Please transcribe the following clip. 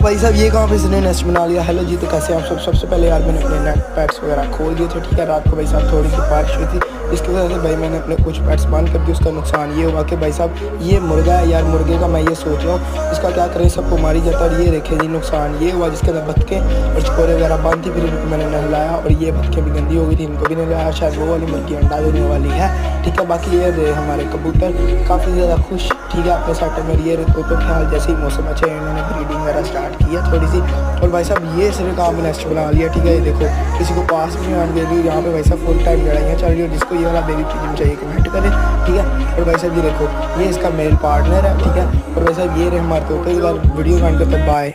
भाई साहब ये कहाँ पे इसने नेस्ट बना लिया। हेलो जी, तो कैसे आप सब। सबसे पहले यार मैंने अपने नेट पैड्स वगैरह खोल दिए थे, ठीक है। रात को भाई साहब थोड़ी सी बारिश हुई थी, इसकी वजह से भाई मैंने अपने कुछ पैड्स बंद कर दिए। उसका नुकसान ये हुआ कि भाई साहब ये मुर्गा है यार, मुर्गे का मैं ये सोच रहा हूँ इसका क्या करें, सबको मारी जाता है। और ये देखे जी नुकसान ये हुआ, जिसके अंदर बतखें और चकोरे वगैरह बंद थी, फिर इनको मैंने नहलाया और ये बतखें भी गंदी हो गई थी, इनको भी नहलाया। शायद वो वाली मुर्गी अंडा देने वाली है, ठीक है। बाकी ये रहे हमारे कबूतर काफ़ी ज़्यादा खुश, ठीक है, अपने सेटअप में। ये तो ख्याल जैसे ही मौसम अच्छा है इन्होंने ब्रीडिंग वगैरह स्टार्ट की है थोड़ी सी। और भाई साहब ये सिर्फ काम नेस्ट बना लिया, ठीक है। ये देखो किसी को पास भी आने देगी यहाँ पे भाई साहब फुल टाइम लड़ाइयाँ चल रही है। जिसको ये वाला बेबी पिजन चाहिए कमेंट करें, ठीक है। और भाई साहब ये देखो ये इसका मेल पार्टनर है, ठीक है। और भाई साहब ये रहे हमारे तोते। वीडियो काट करते बाय।